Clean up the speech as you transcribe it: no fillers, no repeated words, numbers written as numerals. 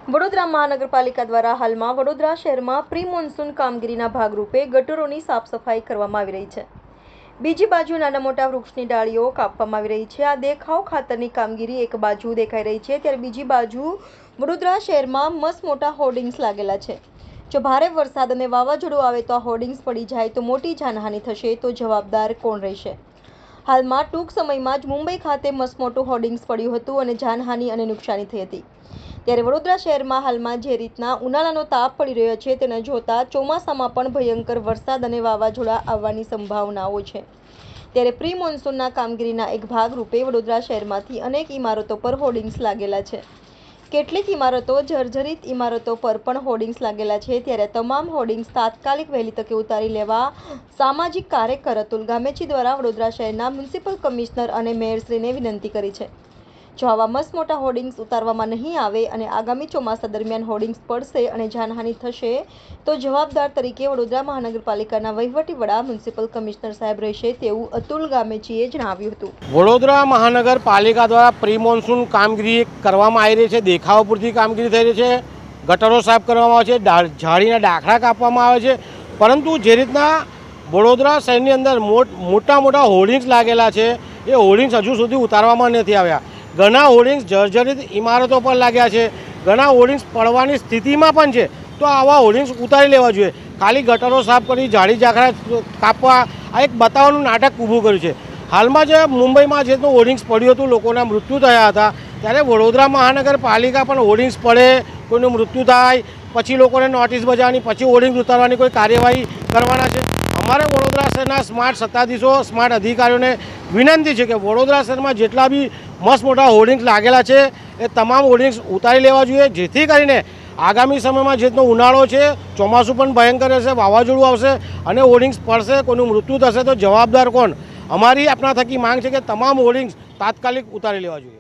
વડોદરા મહાનગરપાલિકા દ્વારા હાલમાં વડોદરા શહેરમાં પ્રી મોન્સૂન કામગીરીના ભાગરૂપે ગટરોની સાફ સફાઈ કરવામાં આવી રહી છે। બીજી બાજુ નાના મોટા વૃક્ષની ડાળીઓ કાપવામાં આવી રહી છે। આ દેખાવ ખાતરની કામગીરી એક બાજુ દેખાઈ રહી છે, ત્યારે બીજી બાજુ વડોદરા શહેરમાં મસ્ત મોટા હોર્ડિંગ્સ લાગેલા છે। જો ભારે વરસાદ અને વાવાઝોડું આવે તો આ હોર્ડિંગ્સ પડી જાય તો મોટી જાનહાનિ થશે, તો જવાબદાર કોણ રહેશે? હાલમાં ટૂંક સમયમાં જ મુંબઈ ખાતે મસ્ત મોટું હોર્ડિંગ્સ પડ્યું હતું અને જાનહાનિ અને નુકસાની થઈ હતી। ત્યારે વડોદરા શહેરમાં હાલમાં જે રીતના ઉનાળાનો તાપ પડી રહ્યો છે તેને જોતા ચોમાસામાં પણ ભયંકર વરસાદ અને વાવાઝોડા આવવાની સંભાવનાઓ છે। ત્યારે પ્રી મોન્સૂનના કામગીરીના એક ભાગરૂપે વડોદરા શહેરમાંથી અનેક ઇમારતો પર હોર્ડિંગ્સ લાગેલા છે। કેટલીક ઇમારતો જર્જરિત ઇમારતો પર પણ હોર્ડિંગ્સ લાગેલા છે। ત્યારે તમામ હોર્ડિંગ્સ તાત્કાલિક વહેલી તકે ઉતારી લેવા સામાજિક કાર્યકર અતુલ ગામેચી દ્વારા વડોદરા શહેરના મ્યુનિસિપલ કમિશનર અને મેયરશ્રીને વિનંતી કરી છે। જો આવા મસ્ત મોટા હોર્ડિંગ્સ ઉતારવામાં નહીં આવે અને આગામી ચોમાસા દરમિયાન હોર્ડિંગ્સ પડશે અને જાનહાનિ થશે તો જવાબદાર તરીકે વડોદરા મહાનગરપાલિકાના વહીવટી વડા મ્યુનિસિપલ કમિશનર સાહેબ રહેશે, તેવું અતુલ ગામેચીએ જણાવ્યું હતું। વડોદરા મહાનગરપાલિકા દ્વારા પ્રી મોન્સૂન કામગીરી કરવામાં આવી રહી છે। દેખાવ પૂરતી કામગીરી થઈ રહી છે, ગટરો સાફ કરવામાં આવે છે, ઝાડીના ડાંખરા કાપવામાં આવે છે, પરંતુ જે રીતના વડોદરા શહેરની અંદર મોટા મોટા હોર્ડિંગ્સ લાગેલા છે એ હોર્ડિંગ્સ હજુ સુધી ઉતારવામાં નથી આવ્યા। ઘણા હોર્ડિંગ્સ જર્જરિત ઇમારતો પર લાગ્યા છે, ઘણા હોર્ડિંગ્સ પડવાની સ્થિતિમાં પણ છે, તો આવા હોર્ડિંગ્સ ઉતારી લેવા જોઈએ। ખાલી ગટરો સાફ કરી ઝાડી ઝાંખરા કાપવા આ એક બતાવવાનું નાટક ઊભું કર્યું છે। હાલમાં જે મુંબઈમાં જે હોર્ડિંગ્સ પડ્યું હતું, લોકોના મૃત્યુ થયા હતા, ત્યારે વડોદરા મહાનગરપાલિકા પણ હોર્ડિંગ્સ પડે, કોઈનું મૃત્યુ થાય પછી લોકોને નોટિસ બજાવવાની, પછી હોર્ડિંગ્સ ઉતારવાની કોઈ કાર્યવાહી કરવાના છે। અમારે વડોદરા શહેરના સ્માર્ટ સત્તાધીશો, સ્માર્ટ અધિકારીઓને વિનંતી છે કે વડોદરા શહેરમાં જેટલા બી મસ્ત મોટા હોર્ડિંગ્સ લાગેલા છે એ તમામ હોર્ડિંગ્સ ઉતારી લેવા જોઈએ, જેથી કરીને આગામી સમયમાં જેટલો ઉનાળો છે, ચોમાસું પણ ભયંકર રહેશે, વાવાઝોડું આવશે અને હોર્ડિંગ્સ પડશે, કોઈનું મૃત્યુ થશે તો જવાબદાર કોણ? અમારી આપના થકી માંગ છે કે તમામ હોર્ડિંગ્સ તાત્કાલિક ઉતારી લેવા જોઈએ।